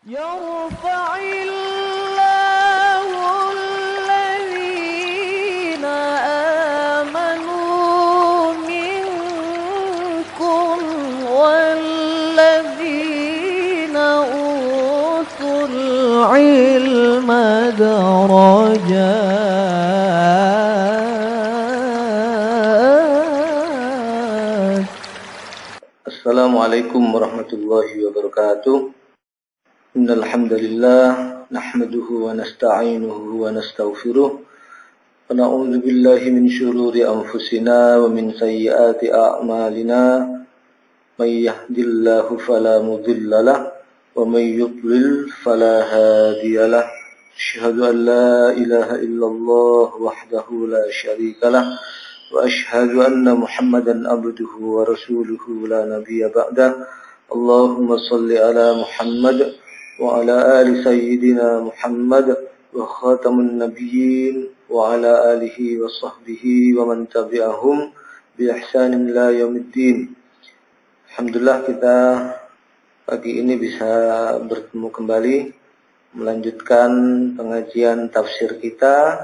يرفع الله الذين آمنوا منكم والذين أوتوا العلم درجات. Assalamualaikum warahmatullahi wabarakatuh. Innal hamdalillah nahmaduhu wa nasta'inuhu wa nastaghfiruh wa na'udzu billahi min shururi anfusina wa min sayyiati a'malina. May yahdihillahu fala mudilla lahu wa may yudlil fala hadiya lahu. Asyhadu an la ilaha illallah wahdahu la syarika lahu wa asyhadu anna Muhammadan abduhu wa rasuluhu la nabiyya ba'dah. Allahumma salli ala Muhammad wa ala ali sayyidina Muhammad wa khatamun nabiyyin wa ala alihi wa sahbihi wa man tabi'ahum bi ihsanin ila yaumiddin. Alhamdulillah, kita pagi ini bisa bertemu kembali melanjutkan pengajian tafsir kita.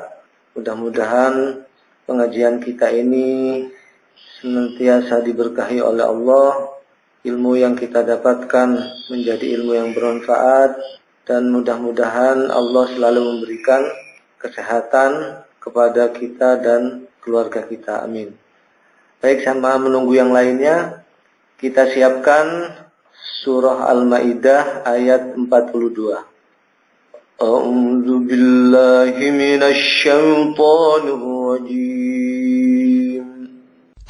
Mudah-mudahan pengajian kita ini senantiasa diberkahi oleh Allah. Ilmu yang kita dapatkan menjadi ilmu yang bermanfaat, dan mudah-mudahan Allah selalu memberikan kesehatan kepada kita dan keluarga kita. Amin. Baik, sama menunggu yang lainnya, kita siapkan surah Al-Maidah ayat 42. A'udzu billahi minasy syaithanir rajim.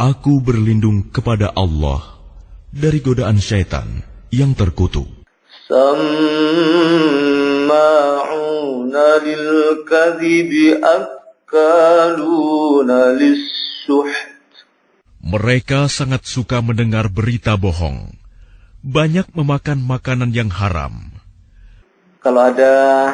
Aku berlindung kepada Allah dari godaan syaitan yang terkutuk. Samma'una lil kadhibi akaluna lis-suht. Mereka sangat suka mendengar berita bohong, banyak memakan makanan yang haram. Kalau ada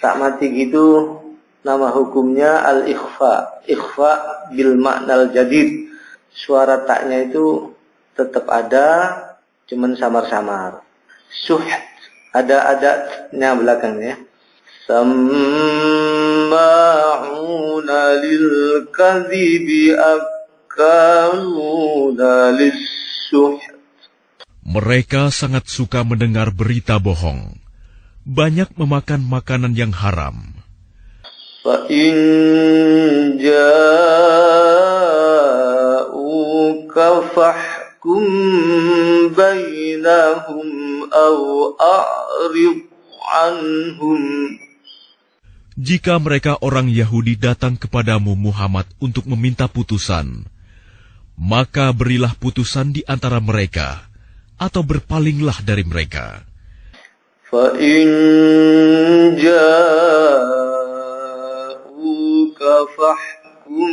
tak mati gitu, nama hukumnya al-ikhfa. Ikhfa bil ma'nal jadid. Suara taknya itu tetap ada, cuman samar-samar. Suht, ada adatnya belakangnya. Samma'una lil kadhibi akaluna lis-suht. Mereka sangat suka mendengar berita bohong, banyak memakan makanan yang haram. فَإِنْ جَاءُوكَ فَاحْكُمْ بَيْنَهُمْ أَوْ أَعْرِضْ عَنْهُمْ. Jika mereka orang Yahudi datang kepadamu Muhammad untuk meminta putusan, maka berilah putusan di antara mereka, atau berpalinglah dari mereka. فَإِنْ جَاءُوكَ فَاحْكُمْ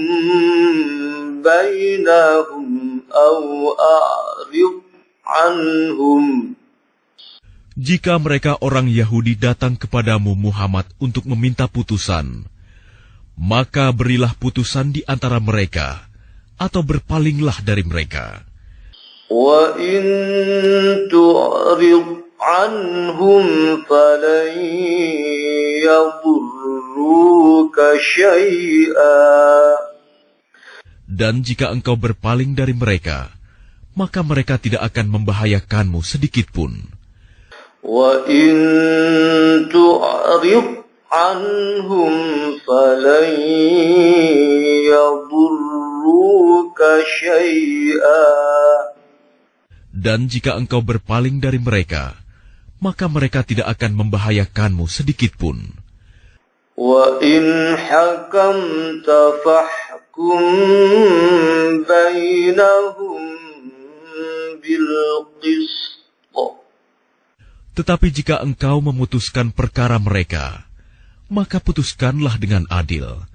بَيْنَهُمْ أَوْ أَعْرِضْ عَنْهُمْ. Jika mereka orang Yahudi datang kepadamu Muhammad untuk meminta putusan, maka berilah putusan di antara mereka, atau berpalinglah dari mereka. وَإِن تُعْرِضْ عَنْهُمْ فَلَنْ يَضُرُّوكَ شَيْئًا. Dan jika engkau berpaling dari mereka, maka mereka tidak akan membahayakanmu sedikitpun. وَإِن تُعْرِضْ عَنْهُمْ فَلَنْ يَضُرُّوكَ شَيْئًا. Dan jika engkau berpaling dari mereka, maka mereka tidak akan membahayakanmu sedikitpun. وَإِنْ حَكَمْتَ فَاحْكُمْ بَيْنَهُمْ بِالْقِسْطِ. Tetapi jika engkau memutuskan perkara mereka, maka putuskanlah dengan adil.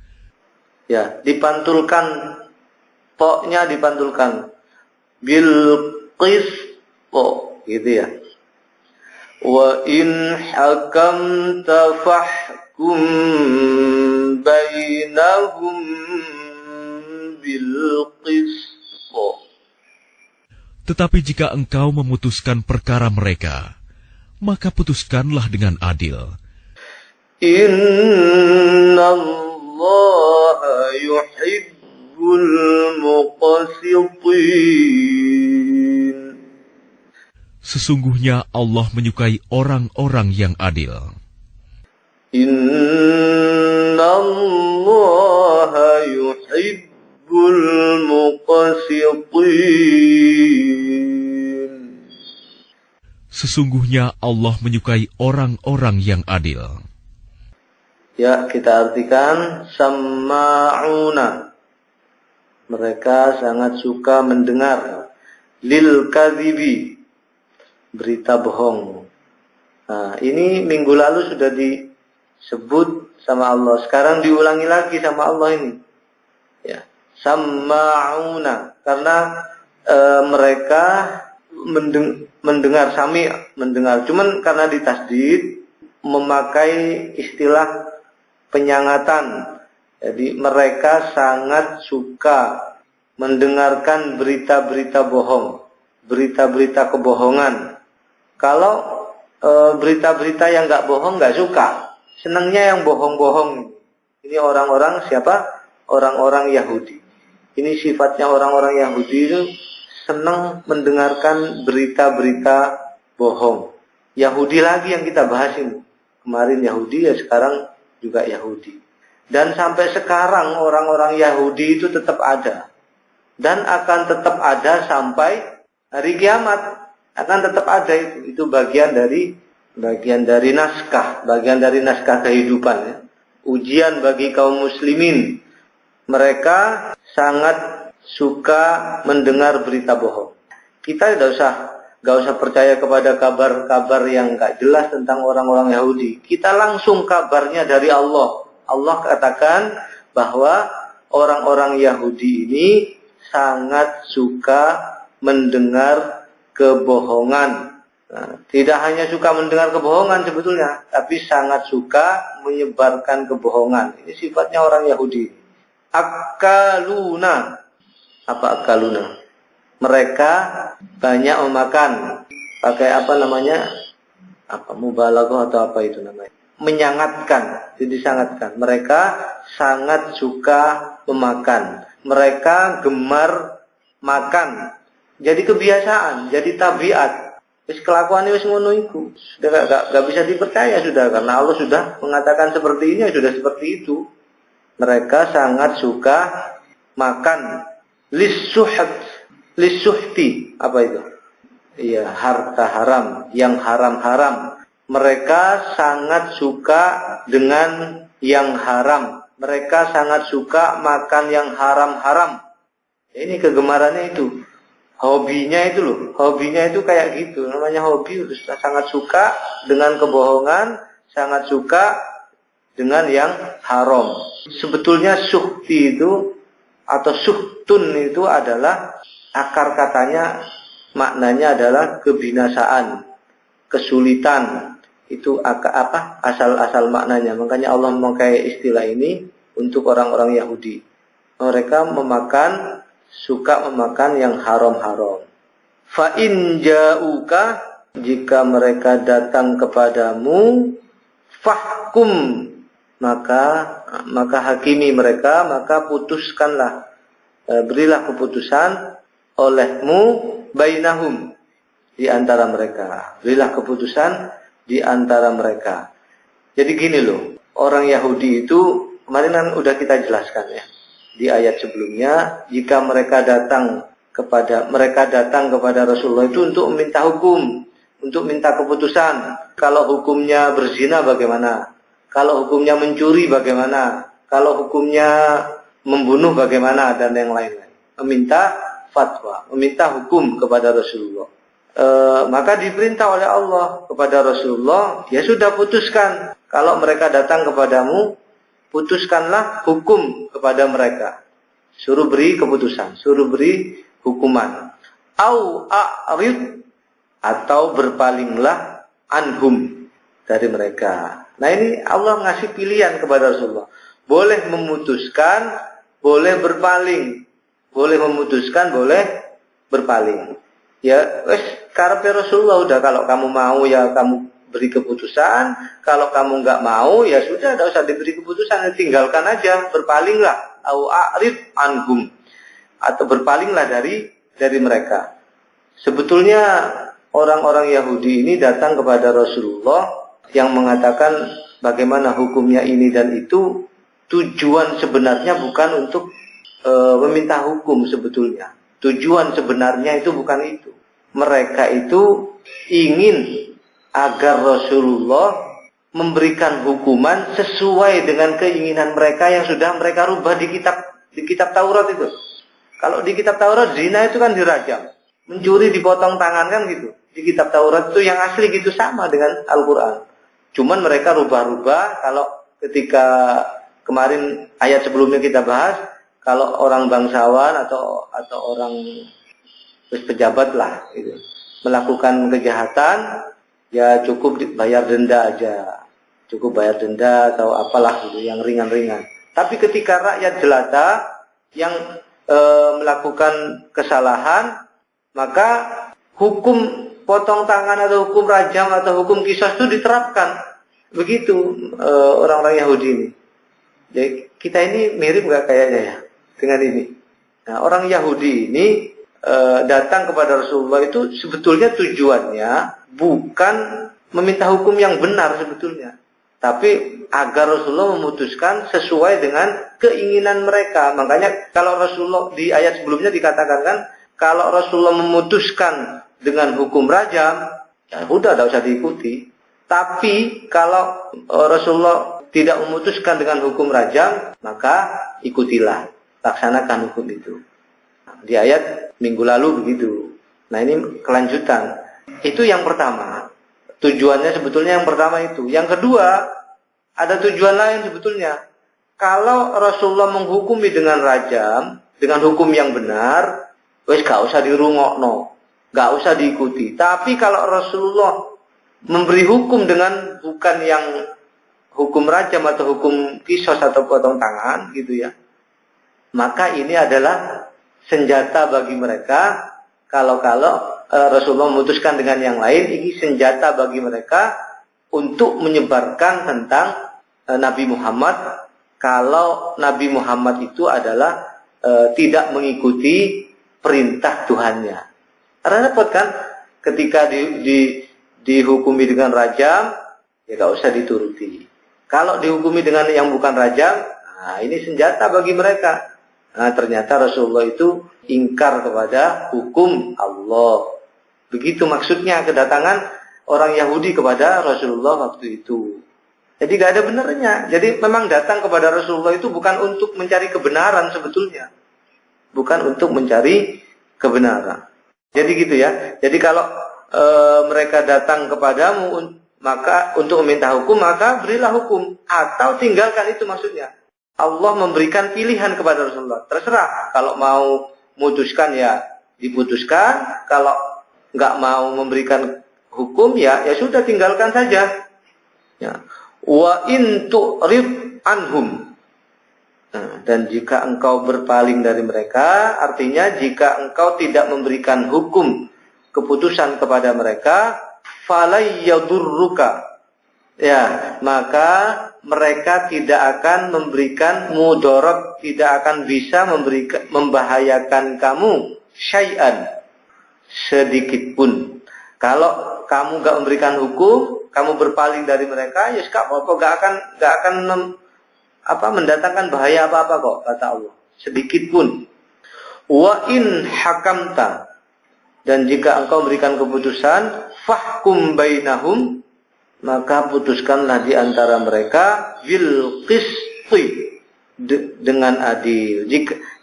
Ya, dipantulkan, poknya dipantulkan. Bilqis, gitu ya. Wa in hakamta fahkum bainahum bilqis. Tetapi jika engkau memutuskan perkara mereka, maka putuskanlah dengan adil. Inna Allah yuhibbul muqsitin. Sesungguhnya Allah menyukai orang-orang yang adil. Inna Allah yuhibbul muqsitin. Sesungguhnya Allah menyukai orang-orang yang adil. Ya, kita artikan samma'una. Mereka sangat suka mendengar lil kadhibi, berita bohong. Nah, ini minggu lalu sudah disebut sama Allah. Sekarang diulangi lagi sama Allah ini. Ya, samma'una, karena mereka mendengar, sami mendengar. Cuman karena ditasdid memakai istilah penyangatan. Jadi mereka sangat suka mendengarkan berita-berita bohong, berita-berita kebohongan. Kalau berita-berita yang nggak bohong nggak suka, senangnya yang bohong-bohong. Ini orang-orang siapa? Orang-orang Yahudi. Ini sifatnya orang-orang Yahudi itu senang mendengarkan berita-berita bohong. Yahudi lagi yang kita bahas ini. Kemarin Yahudi, ya sekarang juga Yahudi. Dan sampai sekarang orang-orang Yahudi itu tetap ada. Dan akan tetap ada sampai hari kiamat. Akan tetap ada itu. Itu bagian dari naskah. Bagian dari naskah kehidupan. Ya. Ujian bagi kaum muslimin. Mereka sangat suka mendengar berita bohong. Kita tidak usah percaya kepada kabar-kabar yang gak jelas tentang orang-orang Yahudi. Kita langsung kabarnya dari Allah. Allah katakan bahwa orang-orang Yahudi ini sangat suka mendengar kebohongan. Nah, tidak hanya suka mendengar kebohongan sebetulnya, tapi sangat suka menyebarkan kebohongan. Ini sifatnya orang Yahudi. Akaluna. Apa akaluna? Mereka banyak memakan. Pakai apa namanya? Mubalaghah atau apa itu namanya? Menyangatkan, disangatkan. Mereka sangat suka memakan. Mereka gemar makan. Jadi kebiasaan, jadi tabiat. Wis kelakuan wis ngono iku. Sudah gak bisa dipercaya sudah, karena Allah sudah mengatakan seperti ini, sudah seperti itu. Mereka sangat suka makan. Lisuhti, apa itu? Iya, harta haram, yang haram-haram. Mereka sangat suka dengan yang haram. Mereka sangat suka makan yang haram-haram. Ini kegemarannya itu. Hobinya itu loh. Hobinya itu kayak gitu. Namanya hobi. Sangat suka dengan kebohongan. Sangat suka dengan yang haram. Sebetulnya suhti itu atau suhtun itu adalah akar katanya, maknanya adalah kebinasaan, kesulitan. Itu asal maknanya. Makanya Allah memakai istilah ini untuk orang-orang Yahudi. Mereka suka memakan yang haram-haram. Fa in ja'uka, jika mereka datang kepadamu, fahkum, maka hakimi mereka, maka putuskanlah, berilah keputusan olehmu bainahum, di antara mereka. Berilah keputusan di antara mereka. Jadi gini loh, orang Yahudi itu kemarin kan udah kita jelaskan ya di ayat sebelumnya, jika mereka datang kepada Rasulullah itu untuk meminta hukum, untuk minta keputusan. Kalau hukumnya berzina bagaimana? Kalau hukumnya mencuri bagaimana? Kalau hukumnya membunuh bagaimana? Dan yang lain-lain. Meminta fatwa, meminta hukum kepada Rasulullah. Maka diperintah oleh Allah kepada Rasulullah, ya sudah putuskan. Kalau mereka datang kepadamu, putuskanlah hukum kepada mereka. Suruh beri keputusan, suruh beri hukuman. Au a'rid, atau berpalinglah anhum, dari mereka. Nah ini Allah ngasih pilihan kepada Rasulullah. Boleh memutuskan, boleh berpaling. Boleh memutuskan, boleh berpaling. Ya wes karepe Rasulullah udah, kalau kamu mau ya kamu beri keputusan. Kalau kamu nggak mau, ya sudah, tidak usah diberi keputusan, tinggalkan aja, berpalinglah, au a'rid anhum, atau berpalinglah dari mereka. Sebetulnya orang-orang Yahudi ini datang kepada Rasulullah yang mengatakan bagaimana hukumnya ini dan itu. Tujuan sebenarnya bukan untuk meminta hukum sebetulnya. Tujuan sebenarnya itu bukan itu. Mereka itu ingin agar Rasulullah memberikan hukuman sesuai dengan keinginan mereka yang sudah mereka rubah di kitab Taurat itu. Kalau di kitab Taurat zina itu kan dirajam, mencuri dipotong tangan kan gitu. Di kitab Taurat itu yang asli gitu, sama dengan Al-Quran. Cuman mereka rubah-rubah. Kalau ketika kemarin ayat sebelumnya kita bahas, kalau orang bangsawan atau orang pejabat lah gitu, melakukan kejahatan, ya cukup bayar denda aja, cukup bayar denda atau apalah gitu, yang ringan-ringan. Tapi ketika rakyat jelata yang melakukan kesalahan, maka hukum potong tangan atau hukum rajam atau hukum qisas itu diterapkan. Begitu orang-orang Yahudi ini. Jadi kita ini mirip nggak kayaknya ya dengan ini. Nah, orang Yahudi ini datang kepada Rasulullah itu sebetulnya tujuannya bukan meminta hukum yang benar sebetulnya, tapi agar Rasulullah memutuskan sesuai dengan keinginan mereka. Makanya kalau Rasulullah di ayat sebelumnya dikatakan kan, kalau Rasulullah memutuskan dengan hukum rajam, ya udah, tidak usah diikuti. Tapi kalau Rasulullah tidak memutuskan dengan hukum rajam, maka ikutilah, laksanakan hukum itu. Di ayat minggu lalu begitu. Nah, ini kelanjutan. Itu yang pertama. Tujuannya sebetulnya yang pertama itu. Yang kedua, ada tujuan lain sebetulnya. Kalau Rasulullah menghukumi dengan rajam, dengan hukum yang benar, wes gak usah dirungokno, gak usah diikuti. Tapi kalau Rasulullah memberi hukum dengan bukan yang hukum rajam atau hukum qisas atau potong tangan gitu ya, maka ini adalah senjata bagi mereka. Kalau Rasulullah memutuskan dengan yang lain, ini senjata bagi mereka untuk menyebarkan tentang Nabi Muhammad. Kalau Nabi Muhammad itu adalah tidak mengikuti perintah Tuhannya. Karena repot kan, ketika dihukumi dengan rajam, ya gak usah dituruti. Kalau dihukumi dengan yang bukan rajam, nah ini senjata bagi mereka. Nah, ternyata Rasulullah itu ingkar kepada hukum Allah. Begitu maksudnya kedatangan orang Yahudi kepada Rasulullah waktu itu. Jadi gak ada benernya. Jadi memang datang kepada Rasulullah itu bukan untuk mencari kebenaran sebetulnya. Bukan untuk mencari kebenaran. Jadi gitu ya. Jadi kalau mereka datang kepadamu maka untuk meminta hukum, maka berilah hukum atau tinggalkan itu maksudnya. Allah memberikan pilihan kepada Rasulullah. Terserah, kalau mau memutuskan ya diputuskan, kalau nggak mau memberikan hukum ya sudah tinggalkan saja. Ya. Wa in tu'rid anhum. Nah, dan jika engkau berpaling dari mereka, artinya jika engkau tidak memberikan hukum keputusan kepada mereka, falay yadurruka, ya, maka mereka tidak akan memberikan mudarat, tidak akan bisa membahayakan kamu syai'an, sedikit pun. Kalau kamu gak memberikan hukum, kamu berpaling dari mereka, ya apa-apa, gak akan mendatangkan bahaya apa-apa kok, kata Allah, sedikit pun. Wa in hakamta, dan jika engkau memberikan keputusan, fahkum bainahum, maka putuskanlah di antara mereka bil qisti, dengan adil.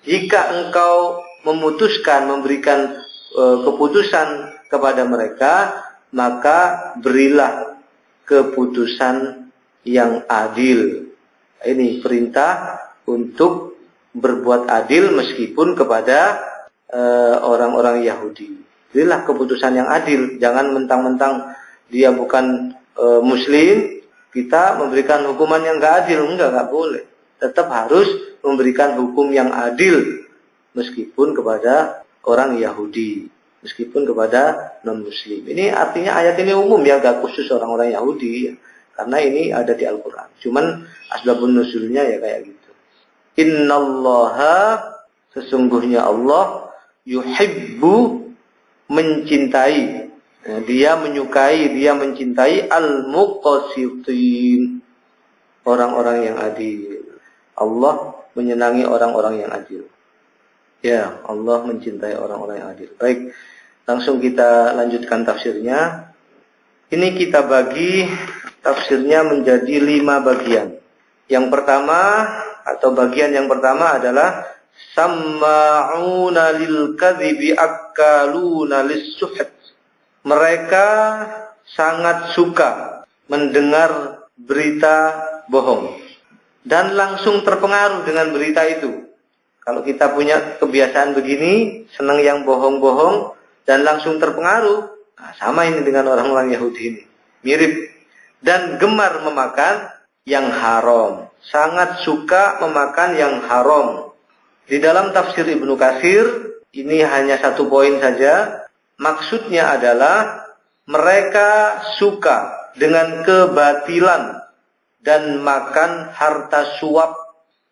Jika engkau memutuskan memberikan keputusan kepada mereka, maka berilah keputusan yang adil. Ini perintah untuk berbuat adil meskipun kepada orang-orang Yahudi. Berilah keputusan yang adil. Jangan mentang-mentang dia bukan Muslim, kita memberikan hukuman yang gak adil. Enggak boleh. Tetap harus memberikan hukum yang adil meskipun kepada orang Yahudi. meskipun kepada non-muslim. Ini artinya ayat ini umum ya, gak khusus orang-orang Yahudi, karena ini ada di Al-Quran. Cuman asbabun nuzulnya ya kayak gitu. Innallaha, sesungguhnya Allah, yuhibbu, mencintai, dia menyukai, dia mencintai al-muqsitin, orang-orang yang adil. Allah menyenangi orang-orang yang adil. Ya, Allah mencintai orang-orang yang adil. Baik, langsung kita lanjutkan tafsirnya. Ini kita bagi tafsirnya menjadi 5 bagian. Yang pertama, atau bagian yang pertama adalah samma'una lil kadhibi akaluna lis-suhd. Mereka sangat suka mendengar berita bohong dan langsung terpengaruh dengan berita itu. Kalau kita punya kebiasaan begini, senang yang bohong-bohong dan langsung terpengaruh, nah, sama ini dengan orang-orang Yahudi ini, mirip. Dan gemar memakan yang haram, sangat suka memakan yang haram. Di dalam tafsir Ibnu Katsir, ini hanya 1 poin saja. Maksudnya adalah mereka suka dengan kebatilan dan makan harta suap.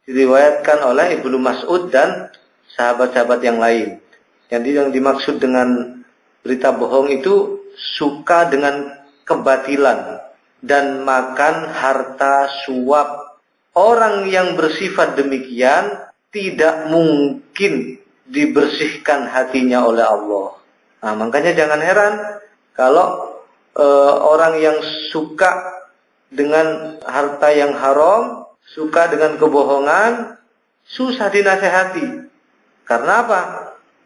Diriwayatkan oleh Ibnu Mas'ud dan sahabat-sahabat yang lain. Jadi yang dimaksud dengan berita bohong itu suka dengan kebatilan dan makan harta suap. Orang yang bersifat demikian tidak mungkin dibersihkan hatinya oleh Allah. Nah, makanya jangan heran kalau orang yang suka dengan harta yang haram, suka dengan kebohongan, susah dinasehati. Karena apa?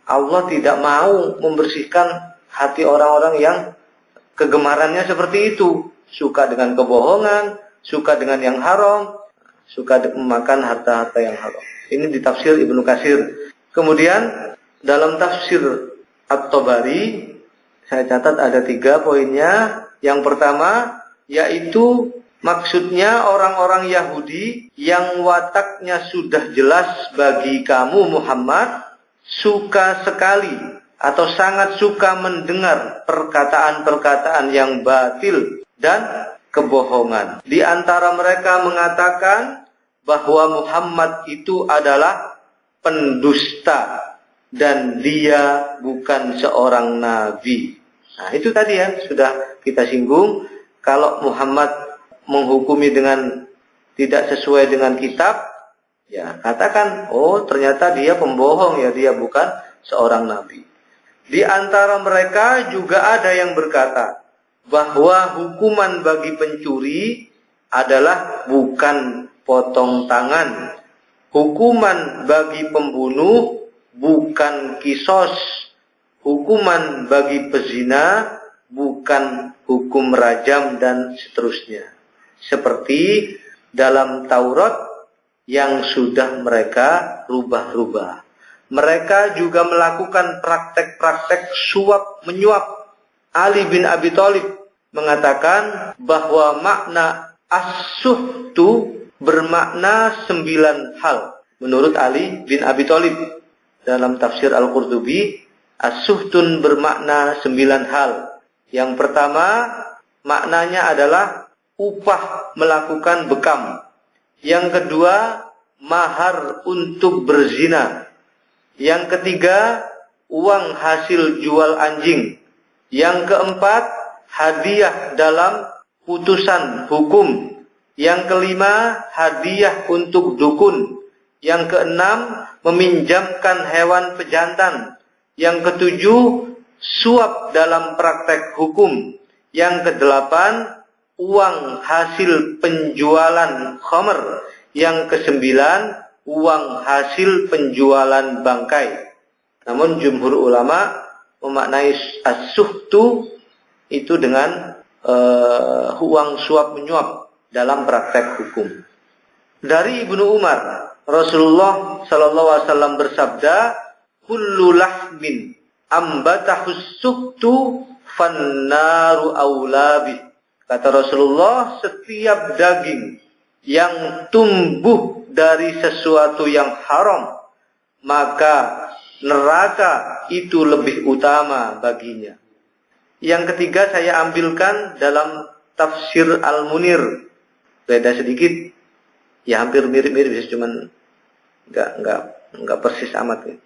Allah tidak mau membersihkan hati orang-orang yang kegemarannya seperti itu. Suka dengan kebohongan, suka dengan yang haram, suka memakan harta-harta yang haram. Ini di tafsir Ibnu Katsir. Kemudian dalam tafsir At-Tabari, saya catat ada 3 poinnya. Yang pertama, yaitu maksudnya orang-orang Yahudi yang wataknya sudah jelas bagi kamu Muhammad, suka sekali atau sangat suka mendengar perkataan-perkataan yang batil dan kebohongan. Di antara mereka mengatakan bahwa Muhammad itu adalah pendusta dan dia bukan seorang nabi. Nah, itu tadi ya, sudah kita singgung. Kalau Muhammad menghukumi dengan tidak sesuai dengan kitab, ya katakan, oh ternyata dia pembohong ya, dia bukan seorang nabi. Di antara mereka juga ada yang berkata bahwa hukuman bagi pencuri adalah bukan potong tangan. Hukuman bagi pembunuh bukan kisos. Hukuman bagi pezina bukan hukum rajam dan seterusnya. Seperti dalam Taurat yang sudah mereka rubah-rubah. Mereka juga melakukan praktek-praktek suap menyuap. Ali bin Abi Thalib mengatakan bahwa makna as-suhtu bermakna 9 hal. Menurut Ali bin Abi Thalib dalam tafsir Al-Qurtubi, as-suhtun bermakna 9 hal. Yang pertama, maknanya adalah upah melakukan bekam. Yang kedua, mahar untuk berzina. Yang ketiga, uang hasil jual anjing. Yang keempat, hadiah dalam putusan hukum. Yang kelima, hadiah untuk dukun. Yang keenam, meminjamkan hewan pejantan. Yang ketujuh, suap dalam praktek hukum. Yang kedelapan, uang hasil penjualan khamr. Yang kesembilan, uang hasil penjualan bangkai. Namun jumhur ulama memaknai as-suhtu itu dengan uang suap menyuap dalam praktek hukum. Dari Ibnu Umar, Rasulullah sallallahu alaihi wasallam bersabda, "Kullu lahmin ambatahus suhtu fannaru aulabi." Kata Rasulullah, setiap daging yang tumbuh dari sesuatu yang haram, maka neraka itu lebih utama baginya. Yang ketiga saya ambilkan dalam tafsir Al-Munir. Beda sedikit, ya hampir mirip-mirip, cuman enggak persis amat.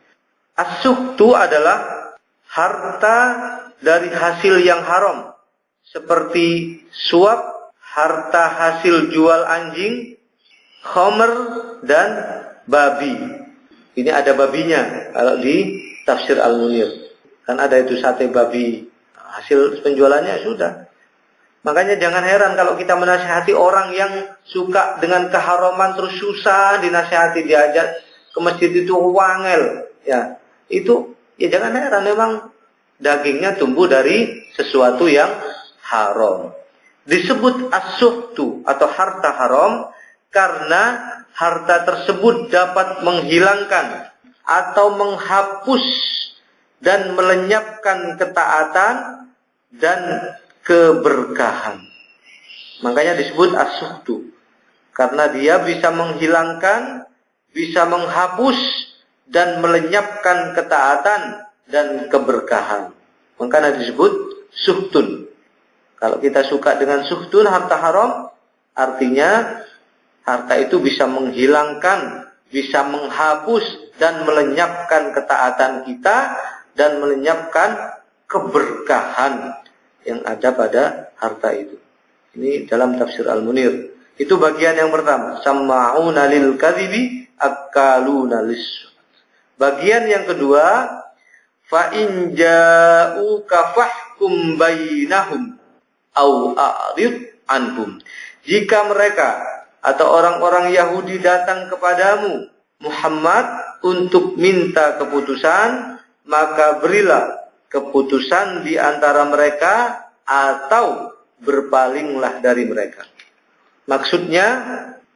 As-suhtu adalah harta dari hasil yang haram, seperti suap, harta hasil jual anjing, khamr, dan babi. Ini ada babinya kalau di tafsir Al-Munir. Kan ada itu sate babi, hasil penjualannya sudah. Makanya jangan heran kalau kita menasihati orang yang suka dengan keharaman terus susah dinasihati, diajak ke masjid itu wangel. Ya, itu ya jangan heran, memang dagingnya tumbuh dari sesuatu yang haram. Disebut as-suhtu atau harta haram karena harta tersebut dapat menghilangkan atau menghapus dan melenyapkan ketaatan dan keberkahan. Makanya disebut as-suhtu. Karena dia bisa menghilangkan, bisa menghapus, dan melenyapkan ketaatan dan keberkahan. Makanya disebut suhtun. Kalau kita suka dengan suhtun, harta haram, artinya harta itu bisa menghilangkan, bisa menghapus, dan melenyapkan ketaatan kita, dan melenyapkan keberkahan yang ada pada harta itu. Ini dalam tafsir Al-Munir. Itu bagian yang pertama. Samma'una lil kadhibi akaluna lis. Bagian yang kedua, fa in ja'uka fahkum bainahum au a'rid anhum. Jika mereka atau orang-orang Yahudi datang kepadamu, Muhammad, untuk minta keputusan, maka berilah keputusan di antara mereka atau berpalinglah dari mereka. Maksudnya,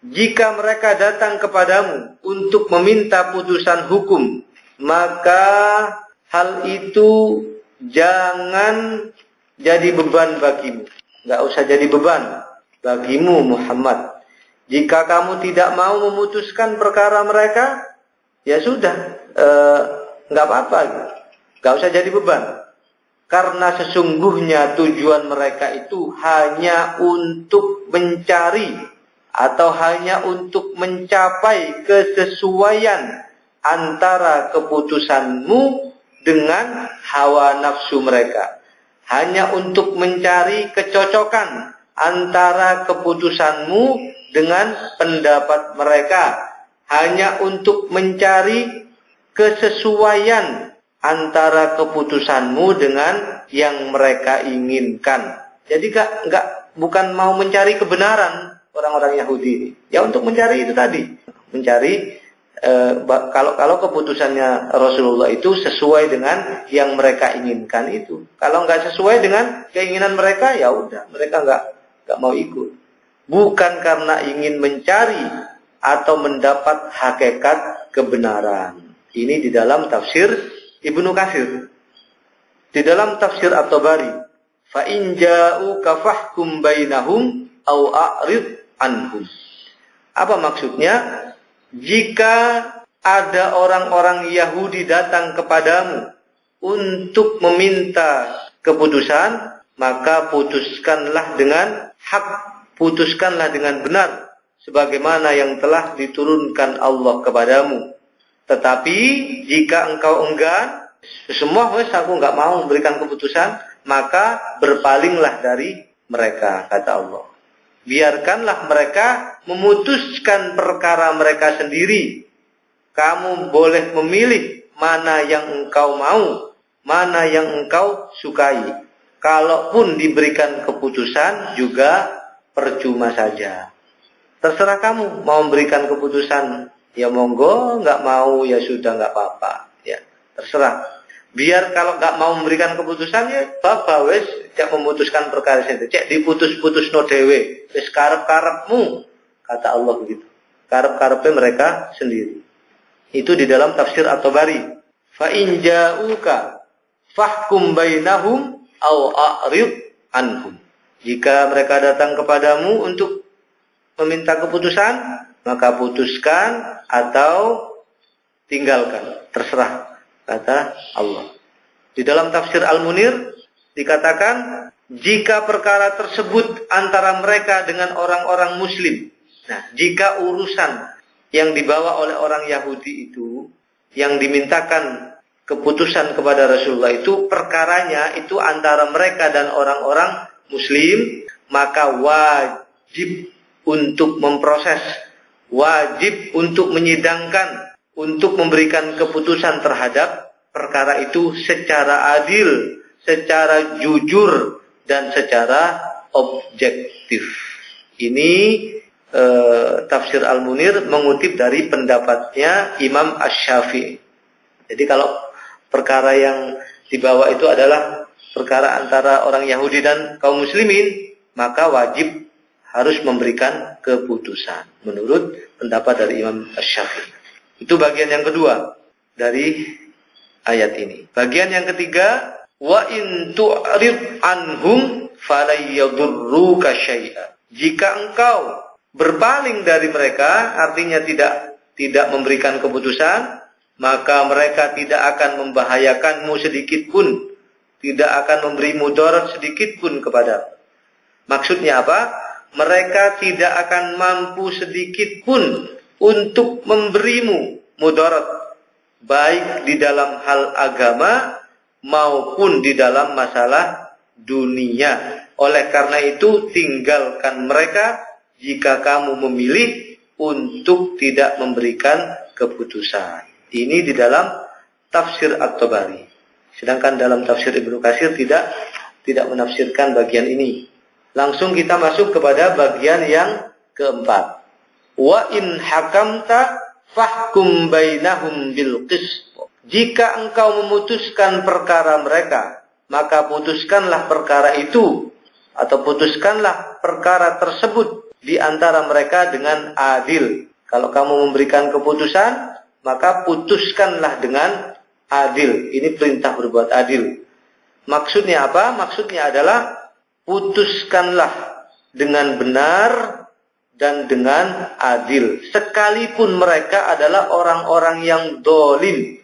jika mereka datang kepadamu untuk meminta putusan hukum, maka hal itu jangan jadi beban bagimu. Nggak usah jadi beban bagimu Muhammad. Jika kamu tidak mau memutuskan perkara mereka, ya sudah, nggak apa-apa. Nggak usah jadi beban. Karena sesungguhnya tujuan mereka itu hanya untuk mencari atau hanya untuk mencapai kesesuaian antara keputusanmu dengan hawa nafsu mereka. Hanya untuk mencari kecocokan antara keputusanmu dengan pendapat mereka. Hanya untuk mencari kesesuaian antara keputusanmu dengan yang mereka inginkan. Jadi bukan mau mencari kebenaran orang-orang Yahudi. Ya untuk mencari itu tadi, mencari kalau keputusannya Rasulullah itu sesuai dengan yang mereka inginkan itu. Kalau nggak sesuai dengan keinginan mereka, ya udah, mereka nggak mau ikut. Bukan karena ingin mencari atau mendapat hakikat kebenaran. Ini di dalam tafsir Ibnu Katsir. Di dalam tafsir At-Tabari, fa in ja'uka fahkum bainahum au a'rid anhum. Apa maksudnya? Jika ada orang-orang Yahudi datang kepadamu untuk meminta keputusan, maka putuskanlah dengan hak, putuskanlah dengan benar, sebagaimana yang telah diturunkan Allah kepadamu. Tetapi jika engkau enggan, semua aku nggak mau memberikan keputusan, maka berpalinglah dari mereka, kata Allah. Biarkanlah mereka memutuskan perkara mereka sendiri. Kamu boleh memilih mana yang engkau mau, mana yang engkau sukai. Kalaupun diberikan keputusan juga percuma saja. Terserah kamu mau memberikan keputusan. Ya monggo, nggak mau ya sudah, nggak apa-apa. Ya terserah. Biar kalau nggak mau memberikan keputusan, ya bapak wes cek memutuskan perkara itu. Cek diputus-putus no dewe. Wes karep-karepmu, kata Allah begitu. Karep-karepnya mereka sendiri. Itu di dalam tafsir At-Tabari. Fa in ja'uka fahkum bainahum au a'rid anhum. Jika mereka datang kepadamu untuk meminta keputusan, maka putuskan atau tinggalkan, terserah. kata Allah. Di dalam tafsir Al-Munir dikatakan jika perkara tersebut antara mereka dengan orang-orang muslim. Nah, jika urusan yang dibawa oleh orang Yahudi itu, yang dimintakan keputusan kepada Rasulullah itu, perkaranya itu antara mereka dan orang-orang muslim, maka wajib untuk memproses, wajib untuk menyidangkan, untuk memberikan keputusan terhadap perkara itu secara adil, secara jujur, dan secara objektif. Ini tafsir Al-Munir mengutip dari pendapatnya Imam Asy-Syafi'i. Jadi kalau perkara yang dibawa itu adalah perkara antara orang Yahudi dan kaum muslimin, maka wajib harus memberikan keputusan menurut pendapat dari Imam Asy-Syafi'i. Itu bagian yang kedua dari ayat ini. Bagian yang ketiga, wa in tu'rid anhum falayadurruka syai'a. Jika engkau berpaling dari mereka, artinya tidak memberikan keputusan, maka mereka tidak akan membahayakanmu sedikit pun, tidak akan memberi mudarat sedikit pun kepadamu. Maksudnya apa? Mereka tidak akan mampu sedikit pun untuk memberimu mudarat, baik di dalam hal agama maupun di dalam masalah dunia. Oleh karena itu, tinggalkan mereka jika kamu memilih untuk tidak memberikan keputusan. Ini di dalam tafsir At-Tabari. Sedangkan dalam tafsir Ibnu Katsir tidak menafsirkan bagian ini. Langsung kita masuk kepada bagian yang keempat. Wa in hakamta fahkum bainahum bil qist. Jika engkau memutuskan perkara mereka, maka putuskanlah perkara itu atau putuskanlah perkara tersebut di antara mereka dengan adil. Kalau kamu memberikan keputusan, maka putuskanlah dengan adil. Ini perintah berbuat adil. Maksudnya apa? Maksudnya adalah putuskanlah dengan benar dan dengan adil. Sekalipun mereka adalah orang-orang yang dolim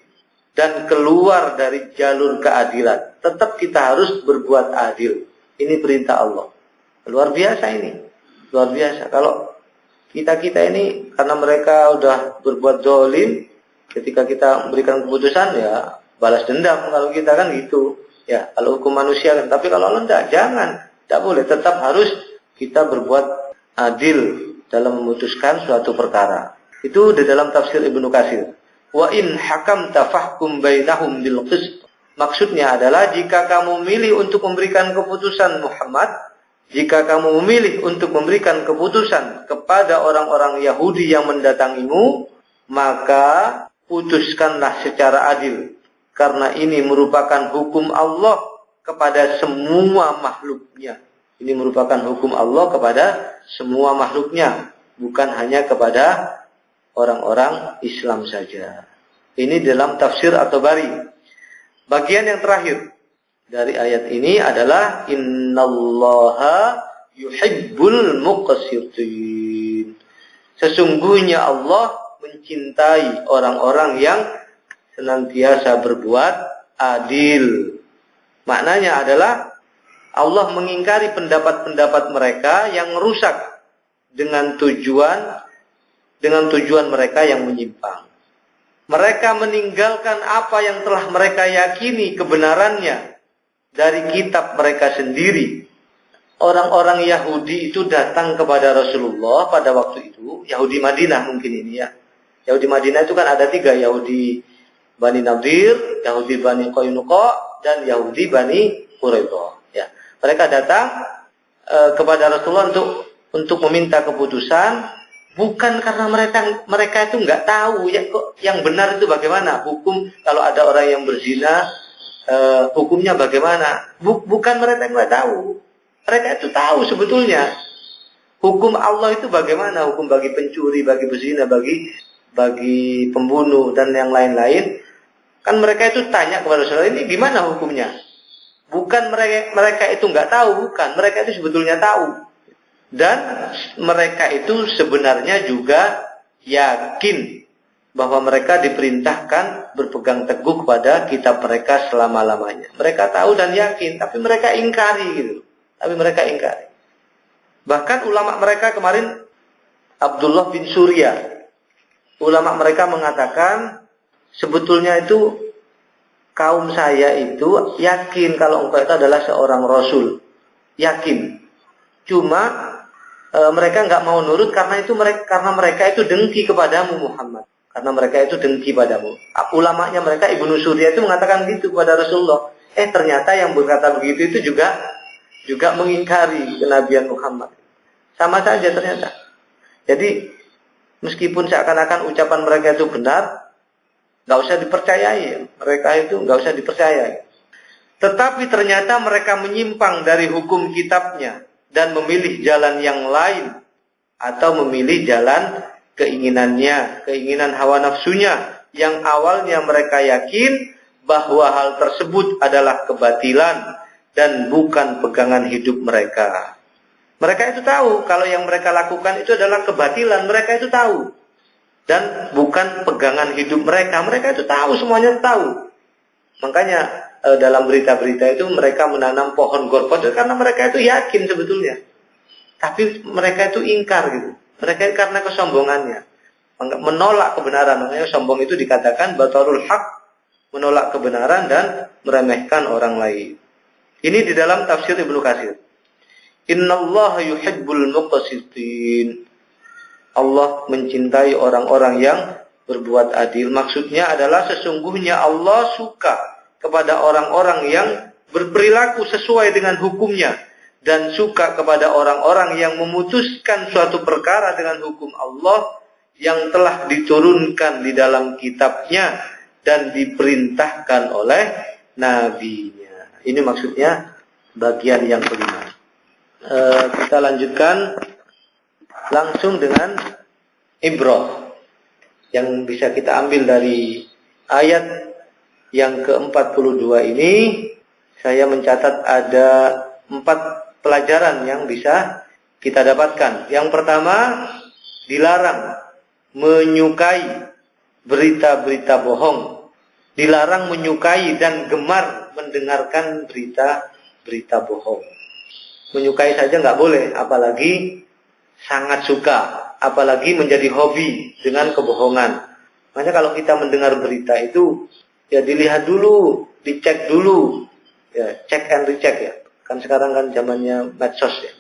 dan keluar dari jalur keadilan, tetap kita harus berbuat adil. Ini perintah Allah. Luar biasa ini. Luar biasa. Kalau kita ini, karena mereka udah berbuat dolim, ketika kita memberikan keputusan, ya balas dendam. Kalau kita kan gitu. Ya, kalau hukum manusia kan. Tapi kalau Allah jangan. Tidak boleh, tetap harus kita berbuat adil dalam memutuskan suatu perkara. Itu di dalam tafsir Ibnu Katsir. Wa in hakamta fahkum bainahum bil qist. Maksudnya adalah jika kamu memilih untuk memberikan keputusan Muhammad, jika kamu memilih untuk memberikan keputusan kepada orang-orang Yahudi yang mendatangimu, maka putuskanlah secara adil. Karena ini merupakan hukum Allah kepada semua makhluknya. Ini merupakan hukum Allah kepada semua makhluknya, bukan hanya kepada orang-orang Islam saja. Ini dalam tafsir At-Tabari. Bagian yang terakhir dari ayat ini adalah innallaha yuhibbul muqsitin. Sesungguhnya Allah mencintai orang-orang yang senantiasa berbuat adil. Maknanya adalah Allah mengingkari pendapat-pendapat mereka yang rusak dengan tujuan mereka yang menyimpang. Mereka meninggalkan apa yang telah mereka yakini kebenarannya dari kitab mereka sendiri. Orang-orang Yahudi itu datang kepada Rasulullah pada waktu itu, Yahudi Madinah mungkin ini ya. Yahudi Madinah itu kan ada 3, Yahudi Bani Nadir, Yahudi Bani Qainuqa, dan Yahudi Bani Quraidah. Ya. Mereka datang kepada Rasulullah untuk meminta keputusan, bukan karena mereka itu nggak tahu ya kok yang benar itu bagaimana, hukum kalau ada orang yang berzina hukumnya bagaimana. Bukan mereka nggak tahu, mereka itu tahu sebetulnya hukum Allah itu bagaimana, hukum bagi pencuri, bagi berzina, bagi pembunuh dan yang lain-lain. Kan mereka itu tanya kepada Rasulullah, ini gimana hukumnya? Bukan mereka itu nggak tahu, bukan. Mereka itu sebetulnya tahu. Dan mereka itu sebenarnya juga yakin bahwa mereka diperintahkan berpegang teguh kepada kitab mereka selama-lamanya. Mereka tahu dan yakin, tapi mereka ingkari gitu. Tapi mereka ingkari. Bahkan ulama mereka kemarin, Abdullah bin Surya, ulama mereka mengatakan, sebetulnya itu kaum saya itu yakin kalau engkau itu adalah seorang rasul. Yakin. Cuma mereka nggak mau nurut karena mereka itu dengki kepadamu Muhammad. Karena mereka itu dengki padamu. Ulamanya mereka, Ibnu Surya itu mengatakan gitu kepada Rasulullah. Ternyata yang berkata begitu itu juga mengingkari kenabian Muhammad. Sama saja ternyata. Jadi meskipun seakan-akan ucapan mereka itu benar, nggak usah dipercayai. Mereka itu nggak usah dipercayai. Tetapi ternyata mereka menyimpang dari hukum kitabnya dan memilih jalan yang lain atau memilih jalan keinginannya, keinginan hawa nafsunya, yang awalnya mereka yakin bahwa hal tersebut adalah kebatilan dan bukan pegangan hidup mereka. Mereka itu tahu kalau yang mereka lakukan itu adalah kebatilan, mereka itu tahu. Dan bukan pegangan hidup mereka, mereka itu tahu, semuanya tahu. Makanya dalam berita-berita itu mereka menanam pohon gorpot karena mereka itu yakin sebetulnya. Tapi mereka itu ingkar gitu. Mereka karena kesombongannya menolak kebenaran. Makanya sombong itu dikatakan batarul haq, menolak kebenaran dan meremehkan orang lain. Ini di dalam tafsir Ibnu Katsir. Innallaha yuhibbul muqsitin. Allah mencintai orang-orang yang berbuat adil. Maksudnya adalah sesungguhnya Allah suka kepada orang-orang yang berperilaku sesuai dengan hukumnya. Dan suka kepada orang-orang yang memutuskan suatu perkara dengan hukum Allah yang telah diturunkan di dalam kitabnya dan diperintahkan oleh nabinya. Ini maksudnya bagian yang kelima. Kita lanjutkan langsung dengan ibrah yang bisa kita ambil dari ayat yang ke-42 ini. Saya mencatat ada 4 pelajaran yang bisa kita dapatkan. Yang pertama, dilarang menyukai berita-berita bohong. Dilarang menyukai dan gemar mendengarkan berita-berita bohong. Menyukai saja nggak boleh, apalagi sangat suka, apalagi menjadi hobi dengan kebohongan. Makanya kalau kita mendengar berita itu, ya dilihat dulu, dicek dulu, ya check and recheck ya. Kan sekarang kan zamannya medsos ya.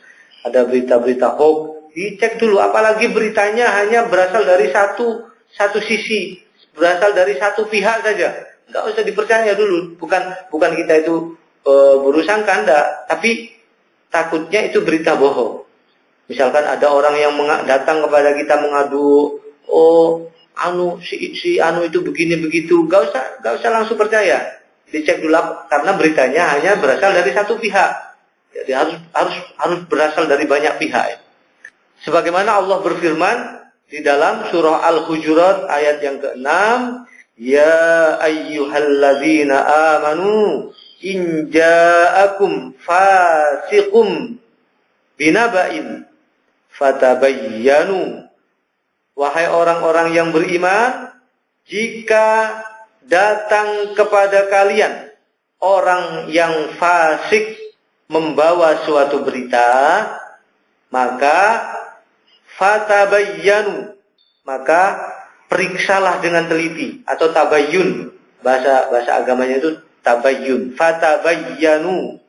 Ada berita-berita hoax, dicek dulu. Apalagi beritanya hanya berasal dari satu sisi, berasal dari satu pihak saja. Nggak usah dipercaya dulu. Bukan kita itu berusaha enggak, tapi takutnya itu berita bohong. Misalkan ada orang yang datang kepada kita mengadu, si anu itu begini begitu, nggak usah langsung percaya. Dicek dulu karena beritanya hanya berasal dari satu pihak. Jadi harus berasal dari banyak pihak. Sebagaimana Allah berfirman di dalam surah Al-Hujurat ayat yang ke-6, ya ayyuhalladzina amanu in ja'akum fasiqum binaba'in fatabayyanu. Wahai orang-orang yang beriman, jika datang kepada kalian orang yang fasik membawa suatu berita, maka fatabayyanu, maka periksalah dengan teliti, atau tabayyun, bahasa agamanya itu tabayyun, fatabayyanu.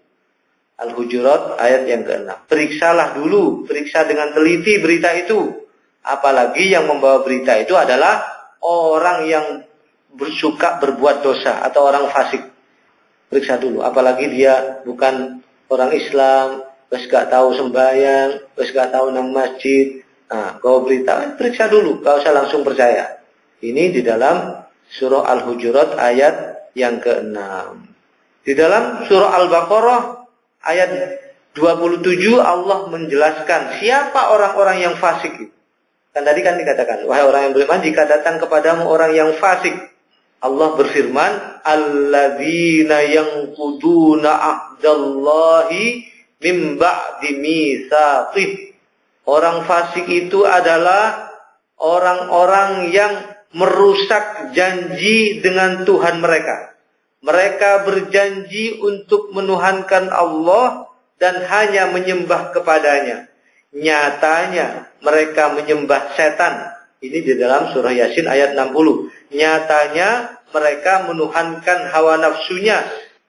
Al-Hujurat ayat yang ke-6. Periksalah dulu, periksa dengan teliti berita itu. Apalagi yang membawa berita itu adalah orang yang bersuka berbuat dosa atau orang fasik. Periksa dulu, apalagi dia bukan orang Islam, terus gak tahu sembahyang, terus gak tahu nang masjid. Nah, kalau berita, periksa dulu, gak usah langsung percaya. Ini di dalam surah Al-Hujurat ayat yang ke-6. Di dalam surah Al-Baqarah ayat 27 Allah menjelaskan siapa orang-orang yang fasik. Kan tadi kan dikatakan, wahai orang yang beriman, jika datang kepadamu orang yang fasik, Allah berfirman, alladzina yanquduna ahdallahi min ba'di mitsaqih. Orang fasik itu adalah orang-orang yang merusak janji dengan Tuhan mereka. Mereka berjanji untuk menuhankan Allah dan hanya menyembah kepadanya. Nyatanya mereka menyembah setan. Ini di dalam surah Yasin ayat 60. Nyatanya mereka menuhankan hawa nafsunya.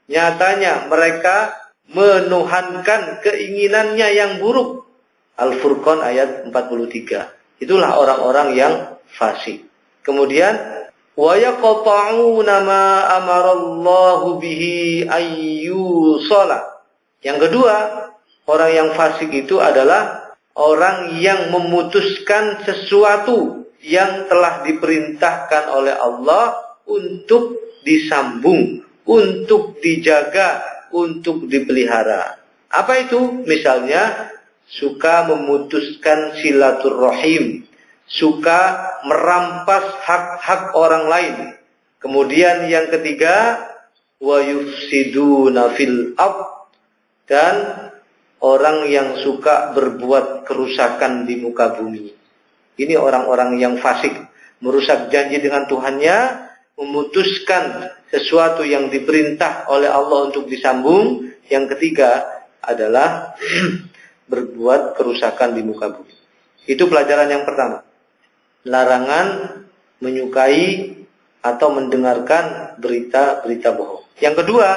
Nyatanya mereka menuhankan keinginannya yang buruk. Al-Furqan ayat 43. Itulah orang-orang yang fasik. Kemudian wa yaqta'una ma amarallahu bihi ayyusala. Yang kedua, orang yang fasik itu adalah orang yang memutuskan sesuatu yang telah diperintahkan oleh Allah untuk disambung, untuk dijaga, untuk dipelihara. Apa itu? Misalnya suka memutuskan silaturrahim, suka merampas hak-hak orang lain. Kemudian yang ketiga, wa yufsiduna fil ardh, dan orang yang suka berbuat kerusakan di muka bumi. Ini orang-orang yang fasik, merusak janji dengan Tuhannya, memutuskan sesuatu yang diperintah oleh Allah untuk disambung. Yang ketiga adalah berbuat kerusakan di muka bumi. Itu pelajaran yang pertama. Larangan menyukai atau mendengarkan berita-berita bohong. Yang kedua,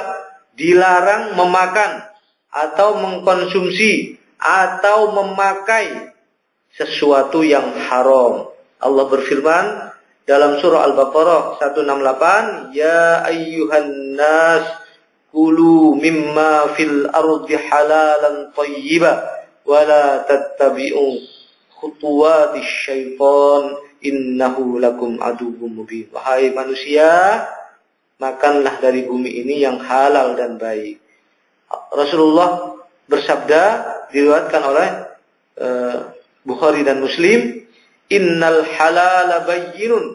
dilarang memakan atau mengkonsumsi atau memakai sesuatu yang haram. Allah berfirman dalam surah Al-Baqarah 168, ya ayyuhan nas kulu mimma fil ardi halalan thayyiban wa la tattabi'u khutuwatis syaitan innahu lakum aduwwum mubin. Wahai manusia, makanlah dari bumi ini yang halal dan baik. Rasulullah bersabda, diriwayatkan oleh Bukhari dan Muslim, innal halala bayyinun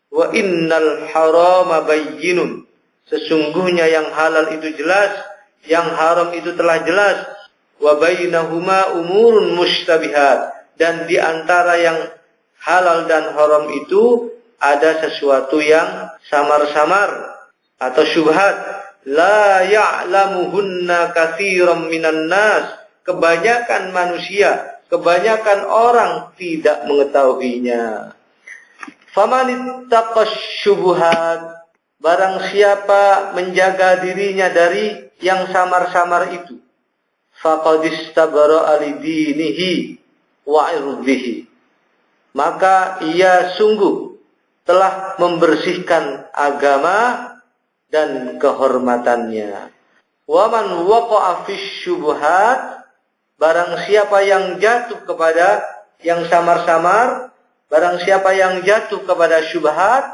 wa innal harama bayyinun. Sesungguhnya yang halal itu jelas, yang haram itu telah jelas. Wa bainahuma umurun mustabihat, dan di antara yang halal dan haram itu ada sesuatu yang samar-samar atau syubhat. La ya'lamuhunna katsiran minan nas. Kebanyakan manusia, kebanyakan orang tidak mengetahuinya. Famanittaqash syubhat, barang siapa menjaga dirinya dari yang samar-samar itu, faqad istabara alidinihi wa irdihi, maka ia sungguh telah membersihkan agama dan kehormatannya. Wa man waqa'a fish syubhat, barang siapa yang jatuh kepada yang samar-samar, barang siapa yang jatuh kepada syubhat,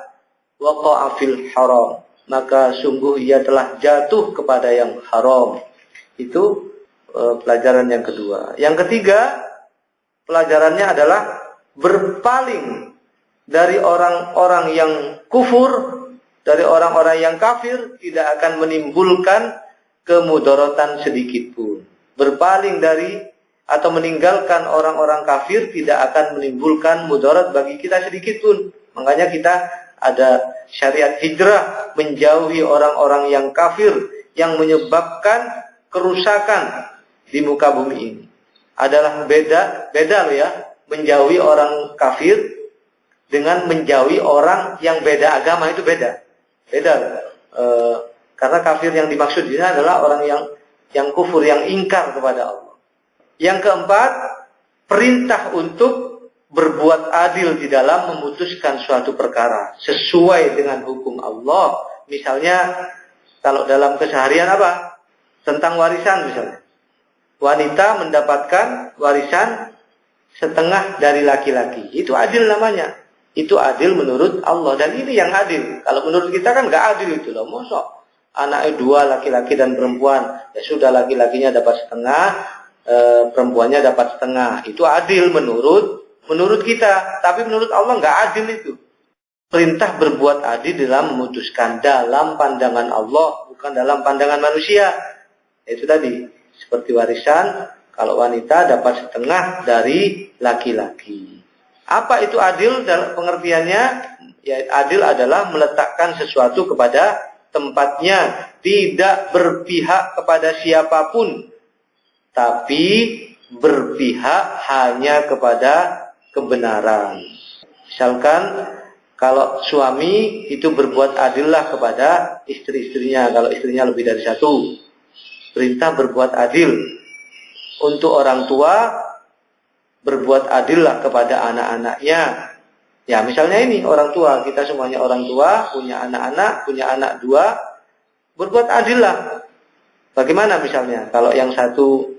waqa'a fil haram, maka sungguh ia telah jatuh kepada yang haram. Itu pelajaran yang kedua. Yang ketiga, pelajarannya adalah berpaling dari orang-orang yang kufur, dari orang-orang yang kafir, tidak akan menimbulkan kemudaratan sedikit pun. Berpaling dari atau meninggalkan orang-orang kafir tidak akan menimbulkan mudarat bagi kita sedikit pun. Makanya kita ada syariat hijrah, menjauhi orang-orang yang kafir yang menyebabkan kerusakan di muka bumi ini. Adalah beda loh ya, menjauhi orang kafir dengan menjauhi orang yang beda agama, itu beda. Karena kafir yang dimaksud di sini adalah orang yang kufur, yang ingkar kepada Allah. Yang keempat, perintah untuk berbuat adil di dalam memutuskan suatu perkara sesuai dengan hukum Allah. Misalnya kalau dalam keseharian apa? Tentang warisan misalnya. Wanita mendapatkan warisan setengah dari laki-laki. Itu adil namanya. Itu adil menurut Allah, dan ini yang adil. Kalau menurut kita kan nggak adil itu loh. Mosok anaknya dua, laki-laki dan perempuan, ya sudah, laki-lakinya dapat setengah, perempuannya dapat setengah. Itu adil menurut kita. Tapi menurut Allah nggak adil itu. Perintah berbuat adil dalam memutuskan dalam pandangan Allah, bukan dalam pandangan manusia. Itu tadi seperti warisan, kalau wanita dapat setengah dari laki-laki. Apa itu adil dalam pengertiannya? Ya, adil adalah meletakkan sesuatu kepada tempatnya, tidak berpihak kepada siapapun, tapi berpihak hanya kepada kebenaran. Misalkan kalau suami itu berbuat adillah kepada istri-istrinya, kalau istrinya lebih dari satu, perintah berbuat adil. Untuk orang tua, berbuat adillah kepada anak-anaknya. Ya, misalnya ini orang tua, kita semuanya orang tua, punya anak-anak, punya anak 2, berbuat adillah. Bagaimana misalnya? Kalau yang satu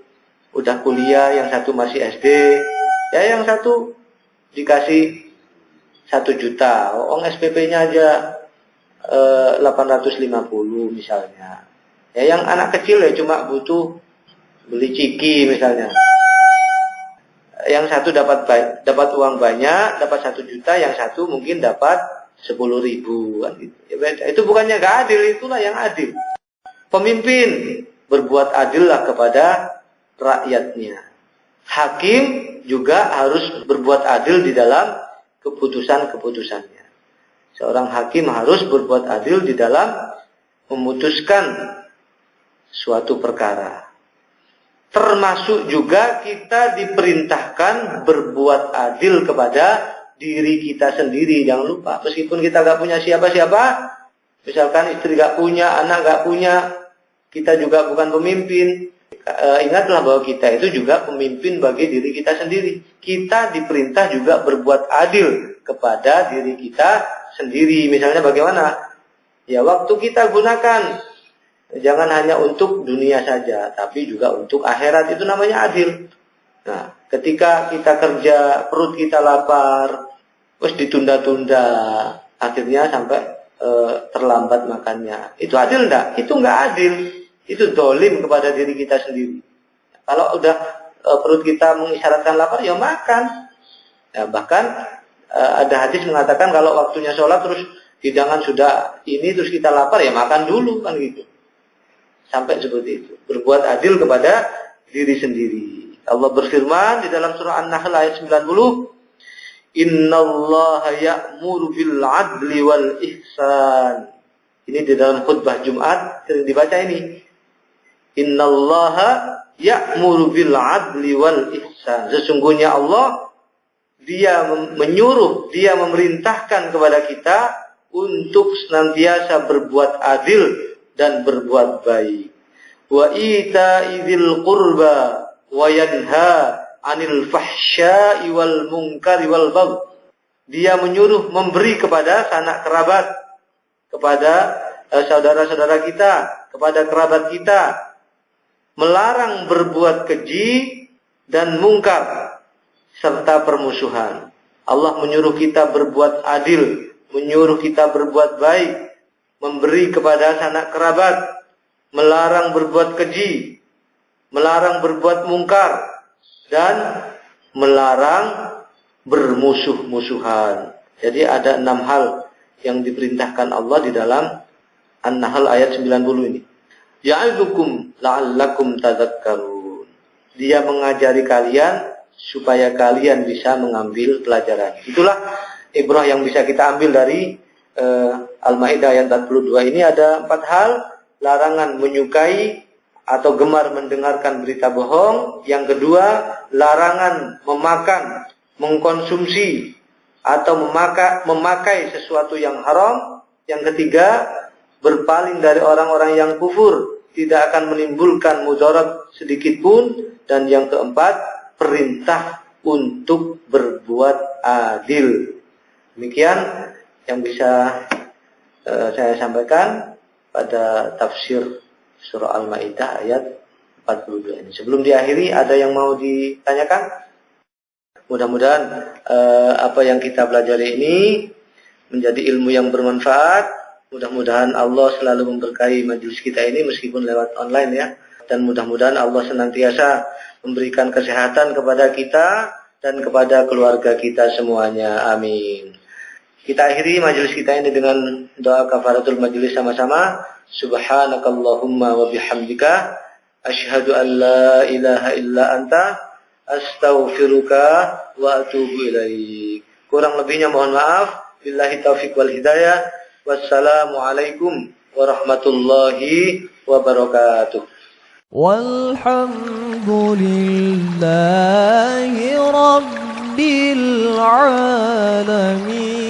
udah kuliah, yang satu masih SD, ya yang satu dikasih 1 juta, SPP-nya aja 850 misalnya. Ya yang anak kecil ya cuma butuh beli ciki misalnya. Yang satu dapat uang banyak, dapat 1 juta, yang satu mungkin dapat 10.000 kan gitu. Ya, itu bukannya gak adil, itulah yang adil. Pemimpin berbuat adillah kepada rakyatnya. Hakim juga harus berbuat adil di dalam keputusan-keputusannya. Seorang hakim harus berbuat adil di dalam memutuskan suatu perkara. Termasuk juga kita diperintahkan berbuat adil kepada diri kita sendiri. Jangan lupa, meskipun kita gak punya siapa-siapa, misalkan istri gak punya, anak gak punya, kita juga bukan pemimpin. Ingatlah bahwa kita itu juga pemimpin bagi diri kita sendiri. Kita diperintah juga berbuat adil kepada diri kita sendiri. Misalnya bagaimana? Ya waktu kita gunakan, jangan hanya untuk dunia saja, tapi juga untuk akhirat, itu namanya adil. Nah, ketika kita kerja, perut kita lapar, terus ditunda-tunda, akhirnya sampai terlambat makannya. Itu adil enggak? Itu enggak adil. Itu dolim kepada diri kita sendiri. Kalau udah perut kita mengisyaratkan lapar, ya makan. Ya, bahkan ada hadis mengatakan kalau waktunya sholat terus hidangan sudah ini terus kita lapar, ya makan dulu kan gitu. Sampai seperti itu. Berbuat adil kepada diri sendiri. Allah berfirman di dalam surah An-Nahl ayat 90, Innallaha ya'muru bil adli wal ihsan. Ini di dalam khutbah Jumat sering dibaca ini. Innallaha ya'muru bil adli wal ihsan. Sesungguhnya Allah, Dia menyuruh, Dia memerintahkan kepada kita untuk senantiasa berbuat adil dan berbuat baik. Wa ita'i dzil qurba wa yanha 'anil fahsya'i wal munkari wal baghi. Dia menyuruh memberi kepada sanak kerabat, kepada saudara-saudara kita, kepada kerabat kita, melarang berbuat keji dan mungkar serta permusuhan. Allah menyuruh kita berbuat adil, menyuruh kita berbuat baik, memberi kepada sanak kerabat, melarang berbuat keji, melarang berbuat mungkar, dan melarang bermusuh-musuhan. Jadi ada 6 hal yang diperintahkan Allah di dalam An-Nahl ayat 90 ini. Ya'idzukum la'allakum tadhakkarun. Dia mengajari kalian supaya kalian bisa mengambil pelajaran. Itulah ibrah yang bisa kita ambil dari Al-Maidah ayat 42 ini. Ada 4 hal: larangan menyukai atau gemar mendengarkan berita bohong. Yang kedua, larangan memakan, mengkonsumsi atau memakai sesuatu yang haram. Yang ketiga, berpaling dari orang-orang yang kufur, tidak akan menimbulkan mudarat sedikit pun. Dan yang keempat, perintah untuk berbuat adil. Demikian yang bisa saya sampaikan pada tafsir surah Al-Maidah ayat 42 ini. Sebelum diakhiri, ada yang mau ditanyakan? Mudah-mudahan apa yang kita pelajari ini menjadi ilmu yang bermanfaat. Mudah-mudahan Allah selalu memberkahi majelis kita ini meskipun lewat online ya. Dan mudah-mudahan Allah senantiasa memberikan kesehatan kepada kita dan kepada keluarga kita semuanya. Amin. Kita akhiri majelis kita ini dengan doa kafaratul majelis sama-sama. Subhanakallahumma wa bihamdika asyhadu an la ilaha illa anta astaghfiruka wa atubu ilaik. Kurang lebihnya mohon maaf. Billahi taufiq wal hidayah. Wassalamualaikum warahmatullahi wabarakatuh. Walhamdulillahi Rabbil Alamin.